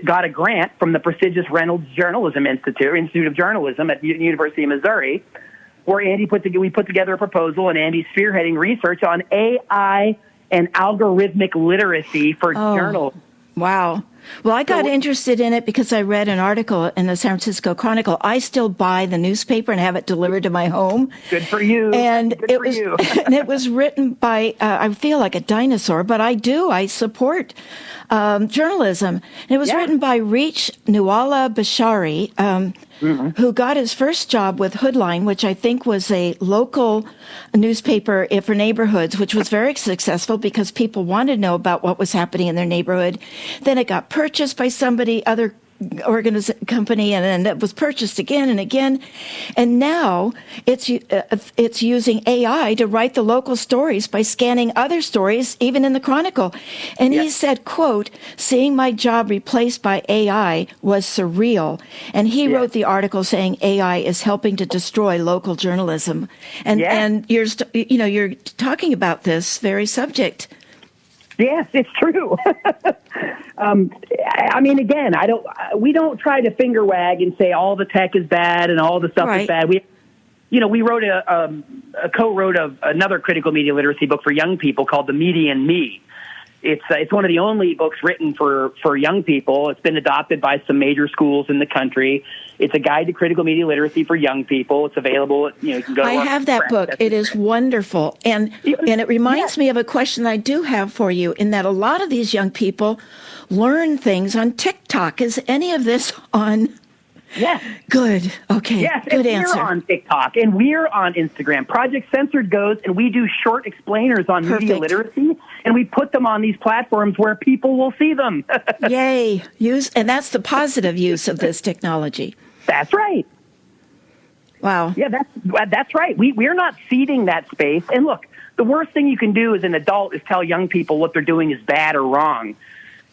got a grant from the prestigious Reynolds Institute of Journalism at the University of Missouri, where we put together a proposal, and Andy's spearheading research on AI and algorithmic literacy for journalism. Wow. Well, I got interested in it because I read an article in the San Francisco Chronicle. I still buy the newspaper and have it delivered to my home. Good for you. And You. and it was written by, I feel like a dinosaur, but I support journalism. And it was written by Reach Nuala Bashari, who got his first job with Hoodline, which I think was a local newspaper for neighborhoods, which was very successful because people wanted to know about what was happening in their neighborhood. Then it got purchased by other company, and then it was purchased again and again. And now it's using AI to write the local stories by scanning other stories, even in the Chronicle. And he said, quote, "Seeing my job replaced by AI was surreal." And he wrote the article saying AI is helping to destroy local journalism. And you're talking about this very subject. Yes, it's true. I mean, again, we don't try to finger wag and say all the tech is bad and all the stuff is bad. We wrote co-wrote another critical media literacy book for young people called The Media and Me. It's one of the only books written for young people. It's been adopted by some major schools in the country. It's a guide to critical media literacy for young people. It's available. You can go. I have that book. It is wonderful, and it reminds me of a question I do have for you. In that a lot of these young people learn things on TikTok. Is any of this on? Yes. Good. Okay. Yes, good and answer. We're on TikTok and we're on Instagram. Project Censored goes and we do short explainers on media literacy, and we put them on these platforms where people will see them. Yay. And that's the positive use of this technology. That's right. Wow. Yeah, that's right. We're not ceding that space. And look, the worst thing you can do as an adult is tell young people what they're doing is bad or wrong,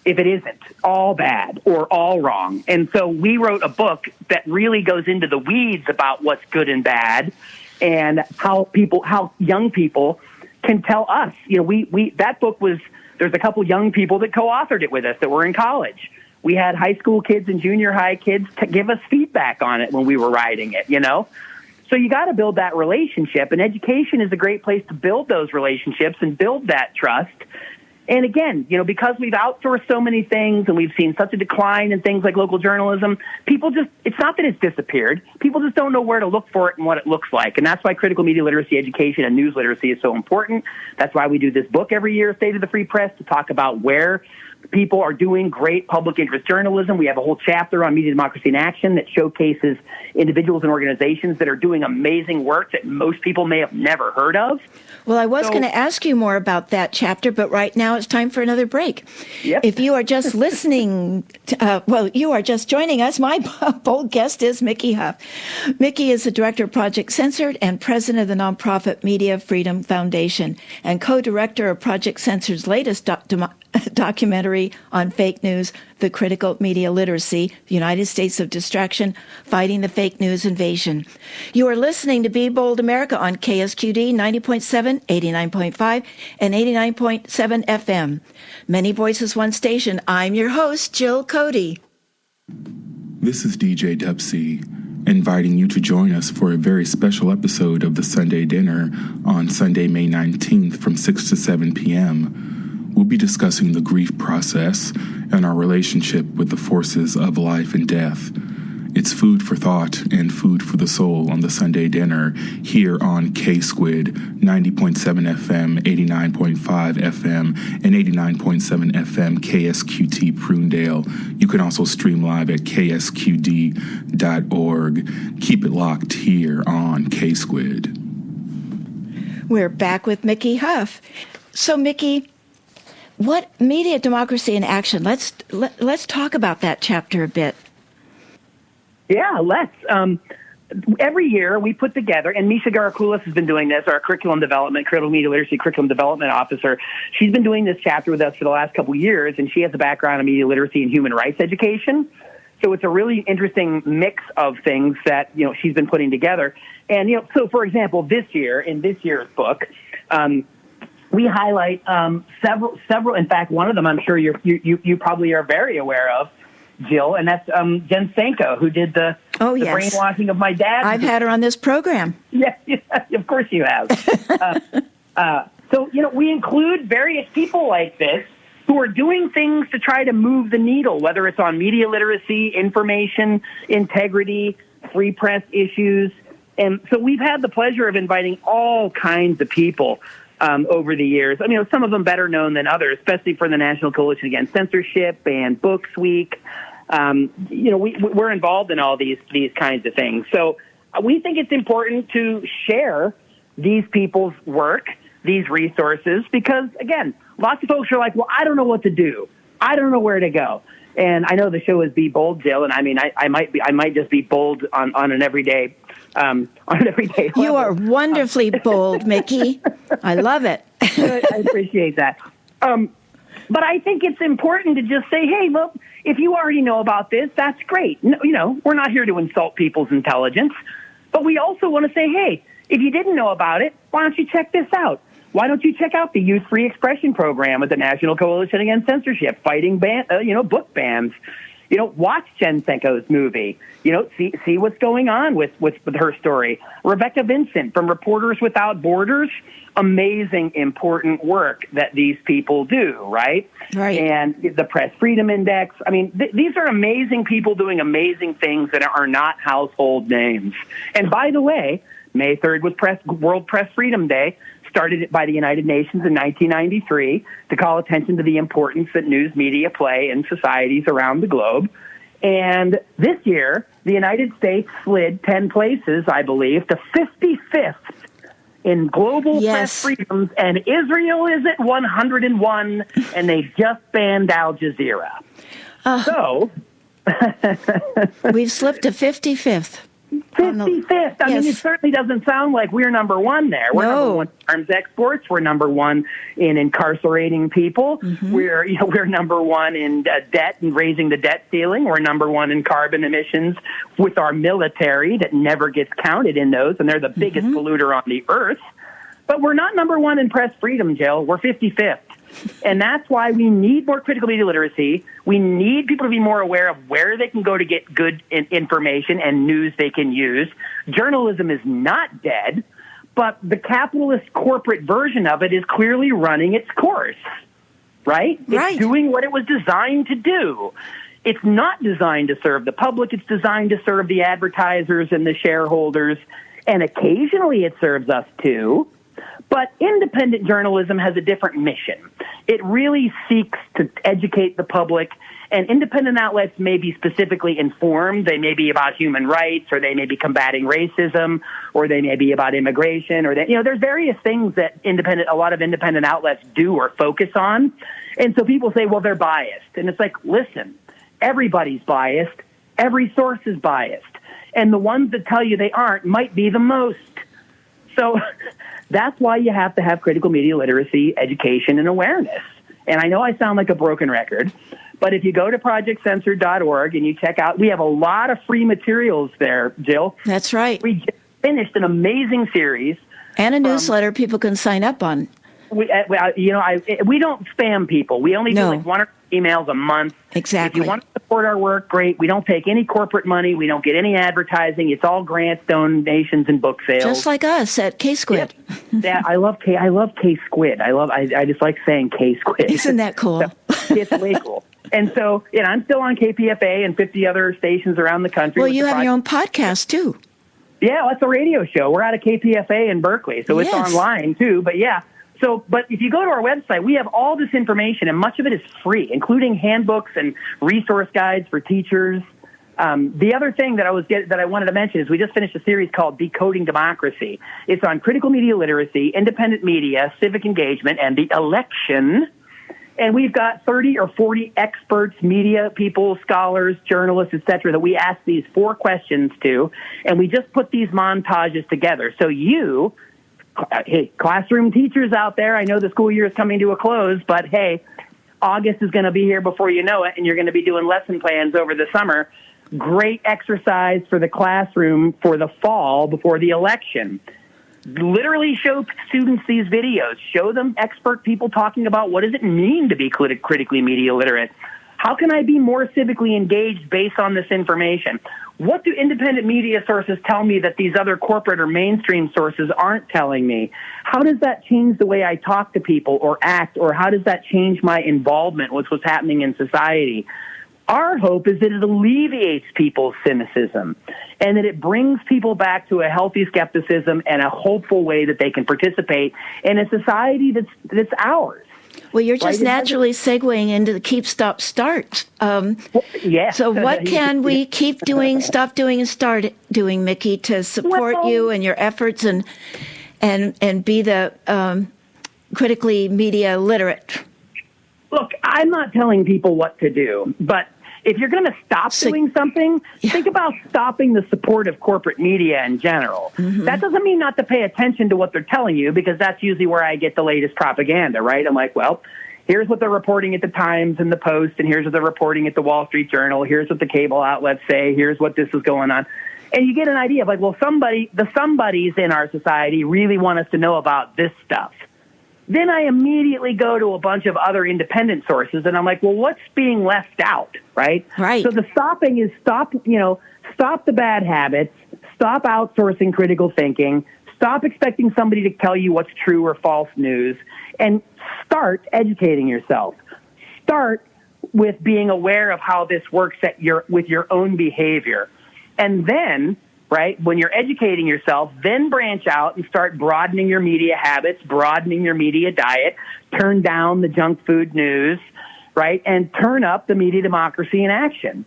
if it isn't all bad or all wrong. And so we wrote a book that really goes into the weeds about what's good and bad and how young people can tell us. That book there's a couple young people that co-authored it with us that were in college. We had high school kids and junior high kids to give us feedback on it when we were writing it, So you got to build that relationship, and education is a great place to build those relationships and build that trust. And again, because we've outsourced so many things and we've seen such a decline in things like local journalism, it's not that it's disappeared. People just don't know where to look for it and what it looks like. And that's why critical media literacy education and news literacy is so important. That's why we do this book every year, State of the Free Press, to talk about where people are doing great public interest journalism. We have a whole chapter on media democracy in action that showcases individuals and organizations that are doing amazing work that most people may have never heard of. Well, I was going to ask you more about that chapter, but right now it's time for another break. Yep. If you are just listening, you are just joining us, my bold guest is Mickey Huff. Mickey is the director of Project Censored and president of the nonprofit Media Freedom Foundation and co-director of Project Censored's latest documentary on fake news, The Critical Media Literacy, the United States of Distraction, Fighting the Fake News Invasion. You are listening to Be Bold America on KSQD 90.7, 89.5, and 89.7 FM. Many voices, one station. I'm your host, Jill Cody. This is DJ Dubsy, inviting you to join us for a very special episode of the Sunday Dinner on Sunday, May 19th from 6 to 7 p.m., We'll be discussing the grief process and our relationship with the forces of life and death. It's food for thought and food for the soul on the Sunday Dinner here on K-Squid, 90.7 FM, 89.5 FM, and 89.7 FM KSQT Prunedale. You can also stream live at ksqd.org. Keep it locked here on K-Squid. We're back with Mickey Huff. So, Mickey, what Media Democracy in Action? Let's talk about that chapter a bit. Yeah, let's. Every year we put together, and Misha Garakoulis has been doing this, our critical media literacy curriculum development officer. She's been doing this chapter with us for the last couple of years, and she has a background in media literacy and human rights education. So it's a really interesting mix of things that she's been putting together. And so for example, in this year's book, we highlight several. In fact, one of them I'm sure you probably are very aware of, Jill, and that's Jen Stanko, who did the brainwashing of my dad. I've had her on this program. Yes, of course you have. So we include various people like this who are doing things to try to move the needle, whether it's on media literacy, information integrity, free press issues. And so we've had the pleasure of inviting all kinds of people over the years. I mean, some of them better known than others, especially for the National Coalition Against Censorship and Books Week. We're involved in all these kinds of things. So we think it's important to share these people's work, these resources, because, again, lots of folks are like, well, I don't know what to do. I don't know where to go. And I know the show is Be Bold, Jill, and I mean, I might just be bold on an everyday level. You are wonderfully bold, Mickey. I love it. Good. I appreciate that. But I think it's important to just say, hey, look, if you already know about this, that's great. No, we're not here to insult people's intelligence, but we also want to say, hey, if you didn't know about it, why don't you check this out? Why don't you check out the Youth Free Expression Program at the National Coalition Against Censorship, fighting book bans? Watch Jen Senko's movie. See what's going on with her story. Rebecca Vincent from Reporters Without Borders, amazing, important work that these people do, right? Right. And the Press Freedom Index. I mean, these are amazing people doing amazing things that are not household names. And by the way, May 3rd was World Press Freedom Day, started by the United Nations in 1993 to call attention to the importance that news media play in societies around the globe. And this year, the United States slid 10 places, I believe, to 55th in global press freedoms, and Israel is at 101, and they just banned Al Jazeera. So we've slipped to 55th. 55th. I mean, it certainly doesn't sound like we're number one there. We're number one in arms exports. We're number one in incarcerating people. Mm-hmm. We're number one in debt and raising the debt ceiling. We're number one in carbon emissions with our military that never gets counted in those, and they're the biggest polluter on the earth. But we're not number one in press freedom, Jill. We're 55th. And that's why we need more critical media literacy. We need people to be more aware of where they can go to get good information and news they can use. Journalism is not dead, but the capitalist corporate version of it is clearly running its course, right? It's doing what it was designed to do. It's not designed to serve the public. It's designed to serve the advertisers and the shareholders. And occasionally it serves us too. But independent journalism has a different mission. It really seeks to educate the public, and independent outlets may be specifically informed. They may be about human rights, or they may be combating racism, or they may be about immigration, or there's various things that a lot of independent outlets do or focus on. And so people say, well, they're biased. And it's like, listen, everybody's biased. Every source is biased. And the ones that tell you they aren't might be the most. So that's why you have to have critical media literacy, education, and awareness. And I know I sound like a broken record, but if you go to projectcensored.org and you check out, we have a lot of free materials there, Jill. That's right. We just finished an amazing series. And a newsletter people can sign up on. We don't spam people. We only do like one or two emails a month. Exactly. If you want to support our work, great. We don't take any corporate money. We don't get any advertising. It's all grants, donations, and book sales. Just like us at K-Squid. Yep. I love K-Squid. I just like saying K-Squid. Isn't that cool? So, it's way cool. And so, I'm still on KPFA and 50 other stations around the country. Well, you have your own podcast, too. Yeah, that's a radio show. We're out of KPFA in Berkeley, so it's online, too. But, but if you go to our website, we have all this information, and much of it is free, including handbooks and resource guides for teachers. The other thing that I wanted to mention is we just finished a series called Decoding Democracy. It's on critical media literacy, independent media, civic engagement, and the election. And we've got 30 or 40 experts, media people, scholars, journalists, etc., that we ask these 4 questions to, and we just put these montages together. So hey, classroom teachers out there, I know the school year is coming to a close, but hey, August is going to be here before you know it, and you're going to be doing lesson plans over the summer. Great exercise for the classroom for the fall before the election. Literally show students these videos. Show them expert people talking about what does it mean to be critically media literate. How can I be more civically engaged based on this information? What do independent media sources tell me that these other corporate or mainstream sources aren't telling me? How does that change the way I talk to people or act, or how does that change my involvement with what's happening in society? Our hope is that it alleviates people's cynicism and that it brings people back to a healthy skepticism and a hopeful way that they can participate in a society that's ours. Well, you're just naturally segueing into the keep, stop, start. Yes. So what can we keep doing, stop doing, and start doing, Mickey, to support you and your efforts and be the critically media literate? Look, I'm not telling people what to do, but if you're going to stop doing something, think about stopping the support of corporate media in general. Mm-hmm. That doesn't mean not to pay attention to what they're telling you, because that's usually where I get the latest propaganda, right? I'm like, well, here's what they're reporting at the Times and the Post, and here's what they're reporting at the Wall Street Journal. Here's what the cable outlets say. Here's what this is going on. And you get an idea of like, well, the somebodies in our society really want us to know about this stuff. Then I immediately go to a bunch of other independent sources, and I'm like, well, what's being left out, right? Right. So the stopping is stop the bad habits, stop outsourcing critical thinking, stop expecting somebody to tell you what's true or false news, and start educating yourself. Start with being aware of how this works with your own behavior. And then, right, when you're educating yourself, then branch out and start broadening your media habits, broadening your media diet, turn down the junk food news, right, and turn up the media democracy in action.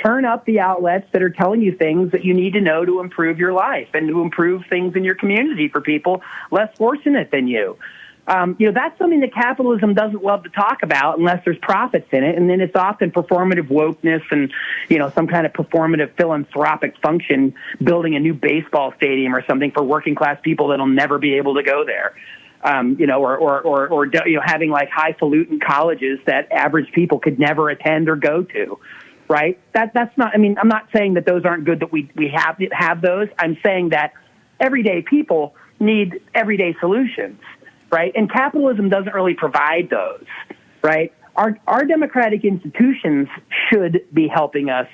Turn up the outlets that are telling you things that you need to know to improve your life and to improve things in your community for people less fortunate than you. That's something that capitalism doesn't love to talk about unless there's profits in it. And then it's often performative wokeness and, some kind of performative philanthropic function, building a new baseball stadium or something for working class people that'll never be able to go there. Or having like highfalutin colleges that average people could never attend or go to. Right. That's not, I'm not saying that those aren't good, that we have those. I'm saying that everyday people need everyday solutions. Right? And capitalism doesn't really provide those, right? Our democratic institutions should be helping us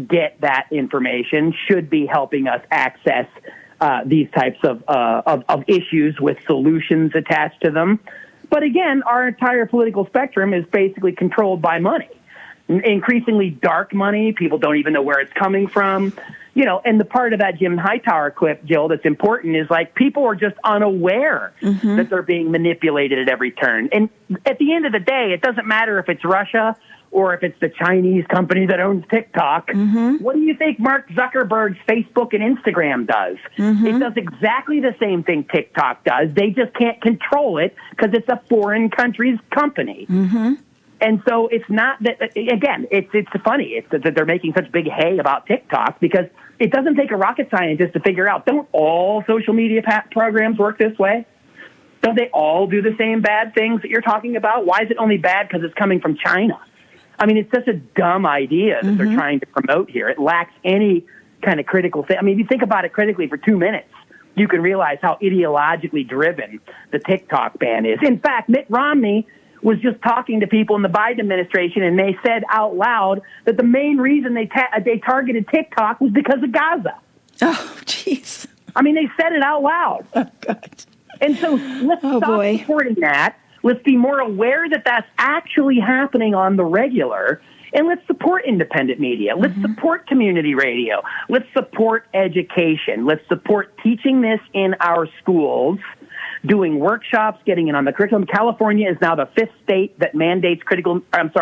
get that information, should be helping us access these types of issues with solutions attached to them. But again, our entire political spectrum is basically controlled by money. Increasingly dark money. People don't even know where it's coming from. And the part of that Jim Hightower clip, Jill, that's important is like people are just unaware that they're being manipulated at every turn. And at the end of the day, it doesn't matter if it's Russia or if it's the Chinese company that owns TikTok. What do you think Mark Zuckerberg's Facebook and Instagram does? It does exactly the same thing TikTok does. They just can't control it because it's a foreign country's company. And so it's not that, again, it's funny. It's that they're making such big hay about TikTok because it doesn't take a rocket scientist to figure out, don't all social media programs work this way? Don't they all do the same bad things that you're talking about? Why is it only bad because it's coming from China? It's such a dumb idea that they're trying to promote here. It lacks any kind of critical thing. If you think about it critically for 2 minutes, you can realize how ideologically driven the TikTok ban is. In fact, Mitt Romney was just talking to people in the Biden administration, and they said out loud that the main reason they targeted TikTok was because of Gaza. Oh, jeez. They said it out loud. Oh, God. And so let's stop supporting that. Let's be more aware that that's actually happening on the regular, and let's support independent media. Let's support community radio. Let's support education. Let's support teaching this in our schools, doing workshops, getting it on the curriculum. California is now the 5th state that mandates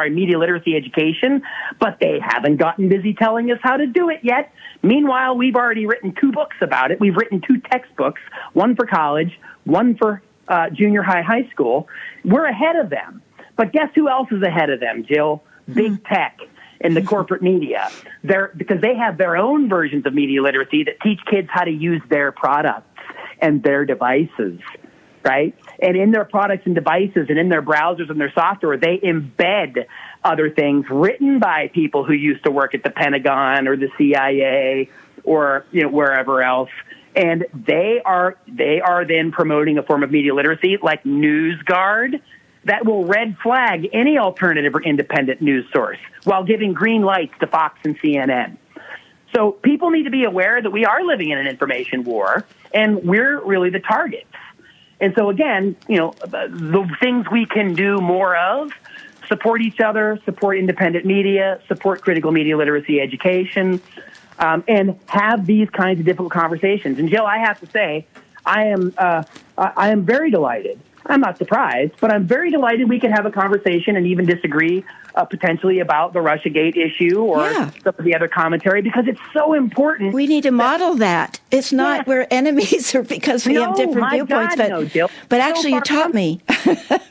media literacy education, but they haven't gotten busy telling us how to do it yet. Meanwhile, we've already written 2 books about it. We've written 2 textbooks, one for college, one for junior high school. We're ahead of them. But guess who else is ahead of them, Jill? Big tech and the corporate media. Because they have their own versions of media literacy that teach kids how to use their products and their devices. Right? And in their products and devices and in their browsers and their software, they embed other things written by people who used to work at the Pentagon or the CIA or wherever else. And they are then promoting a form of media literacy like NewsGuard that will red flag any alternative or independent news source while giving green lights to Fox and CNN. So people need to be aware that we are living in an information war, and we're really the targets. And so, again, the things we can do more of: support each other, support independent media, support critical media literacy education, and have these kinds of difficult conversations. And Jill, I have to say, I am very delighted. I'm not surprised, but I'm very delighted we can have a conversation and even disagree potentially about the Russiagate issue or some of the other commentary, because it's so important. We need to model that. It's not we're enemies or because we have different viewpoints. Jill. But actually, you taught me.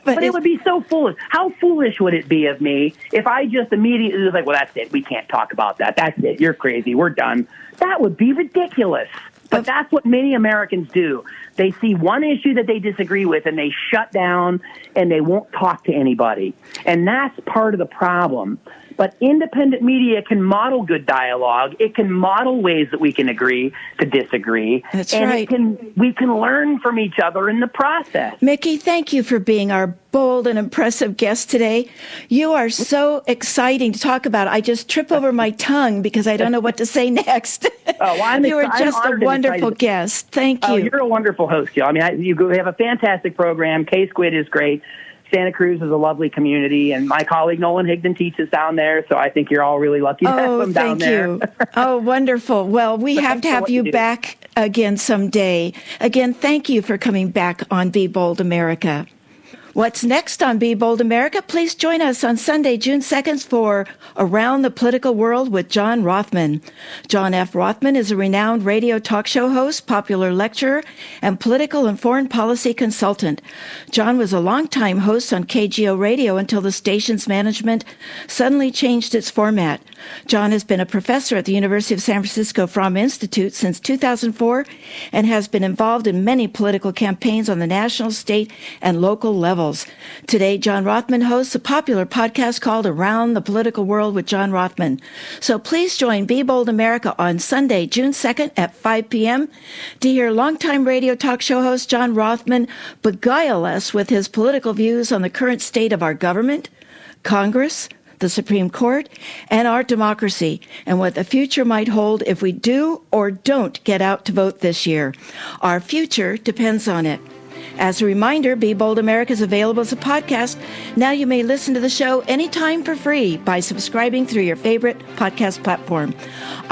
but it would be so foolish. How foolish would it be of me if I just immediately was like, well, that's it. We can't talk about that. That's it. You're crazy. We're done. That would be ridiculous. But that's what many Americans do. They see one issue that they disagree with, and they shut down, and they won't talk to anybody. And that's part of the problem. But independent media can model good dialogue. It can model ways that we can agree to disagree. That's and right. We can learn from each other in the process. Mickey, thank you for being our bold and impressive guest today. You are so exciting to talk about. I just trip over my tongue because I don't know what to say next. You are just a wonderful guest. Thank you. You're a wonderful host, Jill. I mean, you have a fantastic program. K-Squid is great. Santa Cruz is a lovely community, and my colleague Nolan Higdon teaches down there, so I think you're all really lucky to have him down there. Oh, wonderful. Well, we have to have you back again someday. Again, thank you for coming back on Be Bold America. What's next on Be Bold America? Please join us on Sunday, June 2nd for Around the Political World with John Rothman. John F. Rothman is a renowned radio talk show host, popular lecturer, and political and foreign policy consultant. John was a longtime host on KGO Radio until the station's management suddenly changed its format. John has been a professor at the University of San Francisco Fromm Institute since 2004 and has been involved in many political campaigns on the national, state, and local levels. Today, John Rothman hosts a popular podcast called Around the Political World with John Rothman. So please join Be Bold America on Sunday, June 2nd at 5 p.m. to hear longtime radio talk show host John Rothman beguile us with his political views on the current state of our government, Congress, the Supreme Court, and our democracy, and what the future might hold if we do or don't get out to vote this year. Our future depends on it. As a reminder, Be Bold America is available as a podcast. Now you may listen to the show anytime for free by subscribing through your favorite podcast platform.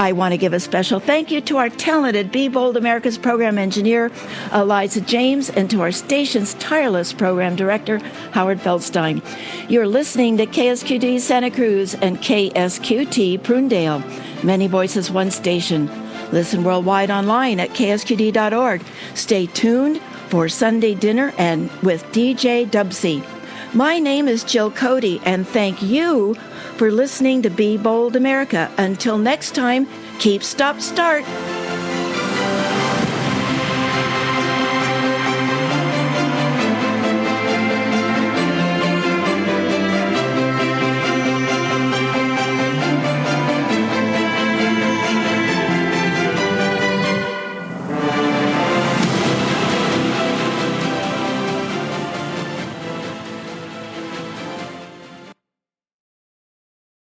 I want to give a special thank you to our talented Be Bold America's program engineer, Eliza James, and to our station's tireless program director, Howard Feldstein. You're listening to KSQD Santa Cruz and KSQT Prunedale. Many voices, one station. Listen worldwide online at ksqd.org. Stay tuned for Sunday Dinner and with DJ Dubsy. My name is Jill Cody, and thank you for listening to Be Bold America. Until next time, keep, stop, start.